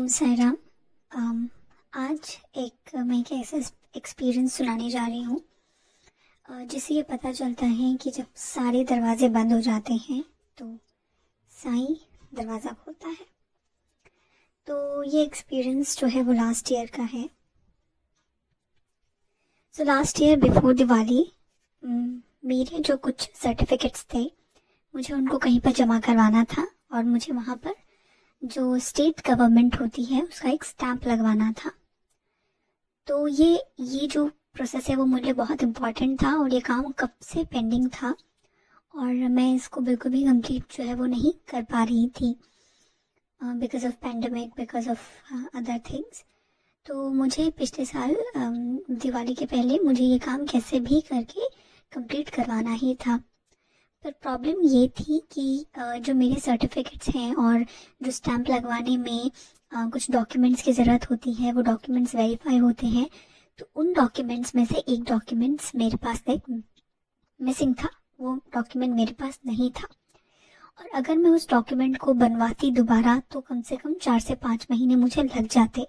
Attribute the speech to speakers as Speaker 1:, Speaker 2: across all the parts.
Speaker 1: ओम साई राम। आज मैं एक ऐसा एक्सपीरियंस सुनाने जा रही हूँ जिससे ये पता चलता है कि जब सारे दरवाजे बंद हो जाते हैं तो साईं दरवाज़ा खोलता है। तो ये एक्सपीरियंस जो है वो लास्ट ईयर का है। So last year before Diwali मेरे जो कुछ सर्टिफिकेट्स थे मुझे उनको कहीं पर जमा करवाना था और मुझे वहाँ पर जो स्टेट गवर्नमेंट होती है उसका एक स्टैंप लगवाना था। तो ये जो प्रोसेस है वो मुझे बहुत इम्पोर्टेंट था और ये काम कब से पेंडिंग था और मैं इसको बिल्कुल भी कंप्लीट जो है वो नहीं कर पा रही थी because of pandemic, because of other things. तो मुझे पिछले साल दिवाली के पहले मुझे ये काम कैसे भी करके कंप्लीट करवाना ही था। पर प्रॉब्लम ये थी कि जो मेरे सर्टिफिकेट्स हैं और जो स्टैंप लगवाने में कुछ डॉक्यूमेंट्स की ज़रूरत होती है, वो डॉक्यूमेंट्स वेरीफाई होते हैं। तो उन डॉक्यूमेंट्स में से एक डॉक्यूमेंट्स मेरे पास मिसिंग था, वो डॉक्यूमेंट मेरे पास नहीं था। और अगर मैं उस डॉक्यूमेंट को बनवाती दोबारा तो कम से कम 4 से 5 महीने मुझे लग जाते।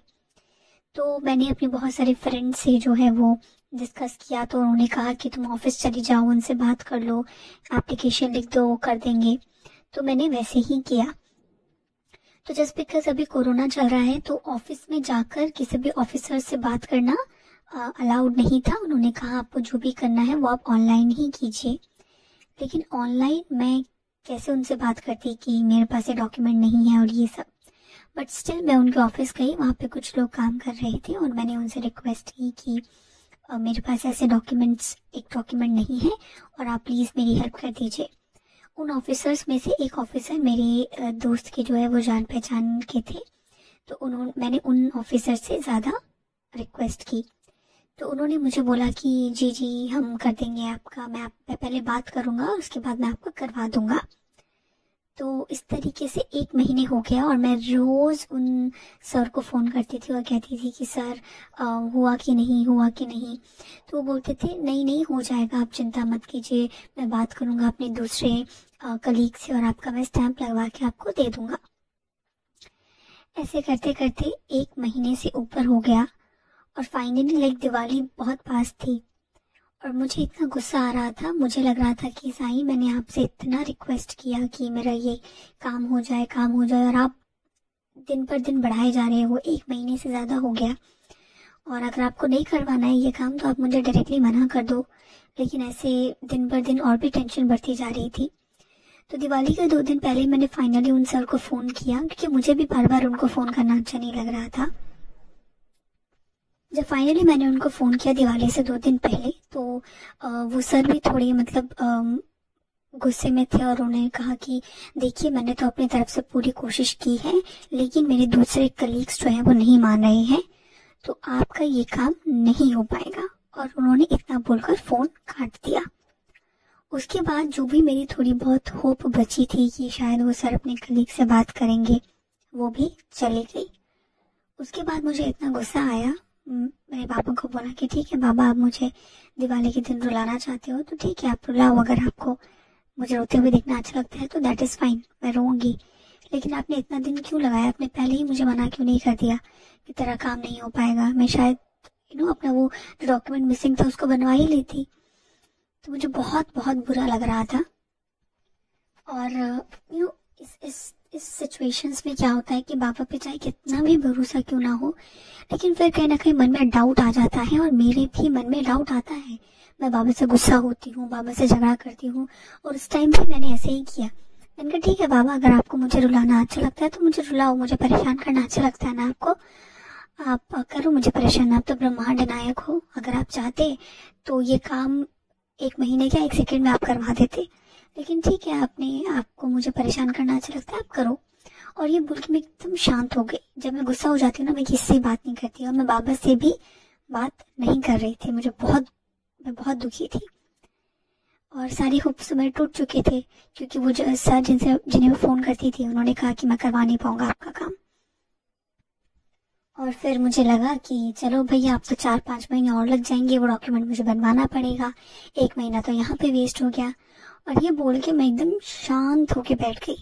Speaker 1: तो मैंने अपने बहुत सारे फ्रेंड्स से जो है वो डिस्कस किया, तो उन्होंने कहा कि तुम ऑफिस चली जाओ, उनसे बात कर लो, एप्लीकेशन लिख दो, वो कर देंगे। तो मैंने वैसे ही किया। तो जस्ट बिकॉज अभी कोरोना चल रहा है तो ऑफिस में जाकर किसी भी ऑफिसर से बात करना अलाउड नहीं था। उन्होंने कहा आपको जो भी करना है वो आप ऑनलाइन ही कीजिए। लेकिन ऑनलाइन मैं कैसे उनसे बात करती कि मेरे पास ये डॉक्यूमेंट नहीं है और ये सब। बट स्टिल मैं उनके ऑफिस गई, वहाँ पे कुछ लोग काम कर रहे थे और मैंने उनसे रिक्वेस्ट की कि मेरे पास ऐसे एक डॉक्यूमेंट नहीं है और आप प्लीज़ मेरी हेल्प कर दीजिए। उन ऑफिसर्स में से एक ऑफिसर मेरे दोस्त के जो है वो जान पहचान के थे। तो मैंने उन ऑफिसर से ज़्यादा रिक्वेस्ट की। तो उन्होंने मुझे बोला कि जी हम कर देंगे आपका, मैं पहले बात करूँगा उसके बाद मैं आपको करवा दूँगा। तो इस तरीके से 1 महीने हो गया और मैं रोज़ उन सर को फ़ोन करती थी और कहती थी कि सर हुआ कि नहीं। तो वो बोलते थे नहीं हो जाएगा, आप चिंता मत कीजिए, मैं बात करूँगा अपने दूसरे कलीग से और आपका मैं स्टैंप लगवा के आपको दे दूँगा। ऐसे करते करते 1 महीने से ऊपर हो गया और फाइनली दिवाली बहुत पास थी और मुझे इतना गुस्सा आ रहा था। मुझे लग रहा था कि साईं मैंने आपसे इतना रिक्वेस्ट किया कि मेरा ये काम हो जाए और आप दिन पर दिन बढ़ाए जा रहे हो। 1 महीने से ज़्यादा हो गया और अगर आपको नहीं करवाना है ये काम तो आप मुझे डायरेक्टली मना कर दो। लेकिन ऐसे दिन पर दिन और भी टेंशन बढ़ती जा रही थी। तो दिवाली के 2 दिन पहले मैंने फाइनली उन सर को फ़ोन किया, क्योंकि मुझे भी बार बार उनको फ़ोन करना अच्छा नहीं लग रहा था। जब फाइनली मैंने उनको फ़ोन किया दिवाली से 2 दिन पहले तो वो सर भी थोड़े गुस्से में थे और उन्होंने कहा कि देखिए मैंने तो अपनी तरफ से पूरी कोशिश की है लेकिन मेरे दूसरे कलीग्स जो हैं वो नहीं मान रहे हैं, तो आपका ये काम नहीं हो पाएगा। और उन्होंने इतना बोलकर फ़ोन काट दिया। उसके बाद जो भी मेरी थोड़ी बहुत होप बची थी कि शायद वो सर अपने कलीग से बात करेंगे, वो भी चली गई। उसके बाद मुझे इतना गुस्सा आया, मेरे पापा को बोला कि ठीक है बाबा, आप मुझे दिवाली के दिन रुलाना चाहते हो तो ठीक है आप रुलाओ, अगर आपको मुझे रोते हुए देखना अच्छा लगता है तो दैट इज़ फाइन, मैं रोऊंगी। लेकिन आपने इतना दिन क्यों लगाया, आपने पहले ही मुझे मना क्यों नहीं कर दिया कि तेरा काम नहीं हो पाएगा। मैं शायद अपना वो जो डॉक्यूमेंट मिसिंग था उसको बनवा ही लेती। तो मुझे बहुत बहुत बुरा लग रहा था। और इस सिचुएशंस में क्या होता है कि बाबा पे चाहे कितना भी भरोसा क्यों ना हो, लेकिन फिर कहीं ना कहीं मन में डाउट आ जाता है और मेरे भी मन में डाउट आता है। मैं बाबा से गुस्सा होती हूँ, बाबा से झगड़ा करती हूँ और उस टाइम भी मैंने ऐसे ही किया। मैंने कहा ठीक है बाबा, अगर आपको मुझे रुलाना अच्छा लगता है तो मुझे रुलाओ, मुझे परेशान करना अच्छा लगता है ना आपको, आप करो मुझे परेशान। आप तो ब्रह्मांड नायक हो, अगर आप चाहते तो ये काम 1 महीने क्या 1 सेकेंड में आप करवा देते। लेकिन ठीक है, आपको मुझे परेशान करना अच्छा लगता है, आप करो। और ये बोल के मैं एकदम शांत हो गई। जब मैं गुस्सा हो जाती हूँ ना, मैं किसी से बात नहीं करती और मैं बाबा से भी बात नहीं कर रही थी। मैं बहुत दुखी थी और सारे होप्स मेरे टूट चुके थे, क्योंकि वो सर जिन्हें मैं फ़ोन करती थी उन्होंने कहा कि मैं करवा नहीं पाऊंगा आपका काम। और फिर मुझे लगा कि चलो भैया आप तो 4-5 महीने और लग जाएंगे, वो डॉक्यूमेंट मुझे बनवाना पड़ेगा, 1 महीना तो यहाँ पे वेस्ट हो गया। और ये बोल के मैं एकदम शांत होके बैठ गई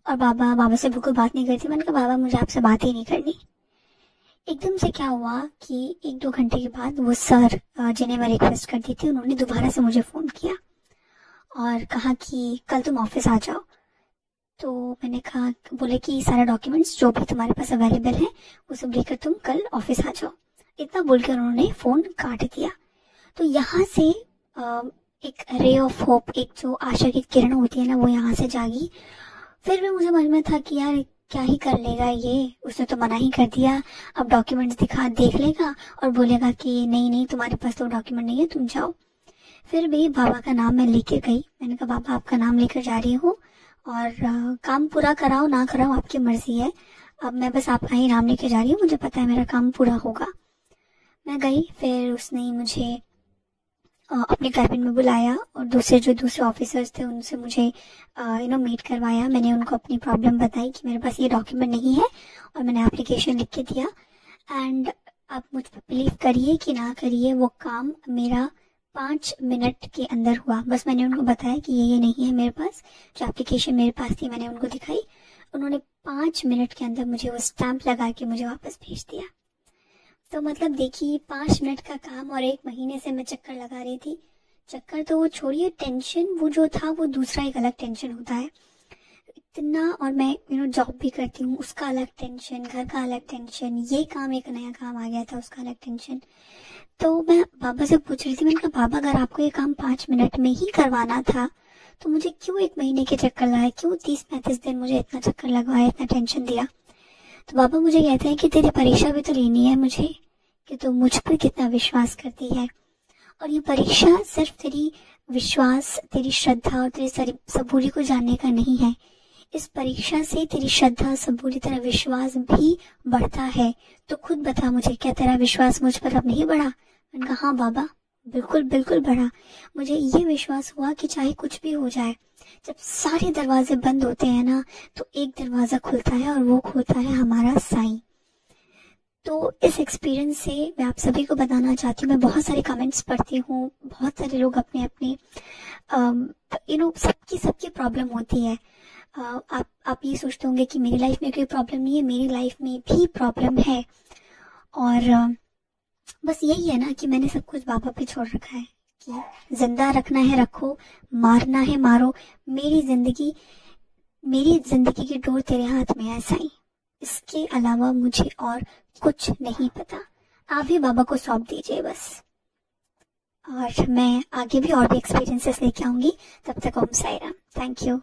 Speaker 1: और बाबा से बिल्कुल बात नहीं करती। मैंने कहा बाबा मुझे आपसे बात ही नहीं करनी। एकदम से क्या हुआ कि 1-2 घंटे के बाद वो सर जिन्हें मैं रिक्वेस्ट करती थी, उन्होंने दोबारा से मुझे फ़ोन किया और कहा कि कल तुम ऑफिस आ जाओ। तो मैंने कहा, बोले कि सारे डॉक्यूमेंट्स जो भी तुम्हारे पास अवेलेबल हैं वो सब लेकर तुम कल ऑफिस आ जाओ। इतना बोलकर उन्होंने फ़ोन काट दिया। तो यहाँ से एक रे ऑफ होप, एक जो आशा की किरण होती है ना, वो यहाँ से जागी। फिर भी मुझे मन में था कि यार क्या ही कर लेगा ये, उसने तो मना ही कर दिया, अब डॉक्यूमेंट्स देख लेगा और बोलेगा कि नहीं नहीं तुम्हारे पास तो डॉक्यूमेंट नहीं है, तुम जाओ। फिर भी बाबा का नाम मैं लेके गई। मैंने कहा बाबा आपका नाम लेकर जा रही हूँ और काम पूरा कराओ ना कराओ आपकी मर्जी है, अब मैं बस आपका ही नाम लेके जा रही हूँ, मुझे पता है मेरा काम पूरा होगा। मैं गई, फिर उसने मुझे अपने कैबिन में बुलाया और दूसरे ऑफिसर्स थे उनसे मुझे मीट करवाया। मैंने उनको अपनी प्रॉब्लम बताई कि मेरे पास ये डॉक्यूमेंट नहीं है और मैंने एप्लीकेशन लिख के दिया। एंड आप मुझ पर बिलीव करिए कि ना करिए, वो काम मेरा 5 मिनट के अंदर हुआ। बस मैंने उनको बताया कि ये नहीं है मेरे पास, जो एप्लीकेशन मेरे पास थी मैंने उनको दिखाई, उन्होंने 5 मिनट के अंदर मुझे वो स्टैंप लगा के मुझे वापस भेज दिया। तो मतलब देखिए 5 मिनट का काम और 1 महीने से मैं चक्कर लगा रही थी। चक्कर तो वो छोड़िए, टेंशन वो जो था वो दूसरा एक अलग टेंशन होता है इतना। और मैं जॉब भी करती हूँ, उसका अलग टेंशन, घर का अलग टेंशन, ये काम एक नया काम आ गया था उसका अलग टेंशन। तो मैं बाबा से पूछ रही थी, मैंने कहा बाबा अगर आपको ये काम 5 मिनट में ही करवाना था तो मुझे क्यों 1 महीने के चक्कर लगाए, क्यों 30-35 दिन मुझे इतना चक्कर लगवाया, इतना टेंशन दिया। तो बाबा मुझे कहते हैं कि तेरी परीक्षा भी तो लेनी है मुझे, कि तू मुझ पर कितना विश्वास करती है। और ये परीक्षा सिर्फ तेरी विश्वास, तेरी श्रद्धा और तेरी सबूरी को जानने का नहीं है। इस परीक्षा से तेरी श्रद्धा, सबूरी, तेरा विश्वास भी बढ़ता है। तो खुद बता मुझे, क्या तेरा विश्वास मुझ पर अब नहीं बढ़ा? मैंने कहा हाँ बाबा, बिल्कुल बिल्कुल बढ़ा। मुझे ये विश्वास हुआ कि चाहे कुछ भी हो जाए, जब सारे दरवाजे बंद होते हैं ना, तो एक दरवाजा खुलता है और वो खुलता है हमारा साईं। तो इस एक्सपीरियंस से मैं आप सभी को बताना चाहती हूँ। मैं बहुत सारे कमेंट्स पढ़ती हूँ, बहुत सारे लोग अपने अपने सबकी प्रॉब्लम होती है। आप ये सोचते होंगे कि मेरी लाइफ में कोई प्रॉब्लम नहीं है, मेरी लाइफ में भी प्रॉब्लम है। और बस यही है ना कि मैंने सब कुछ बाबा पे छोड़ रखा है कि जिंदा रखना है रखो, मारना है मारो, मेरी जिंदगी की डोर तेरे हाथ में है साईं। इसके अलावा मुझे और कुछ नहीं पता। आप भी बाबा को सौंप दीजिए बस, और मैं आगे भी और भी एक्सपीरियंसेस लेके आऊंगी। तब तक ओम साईं राम। Thank you.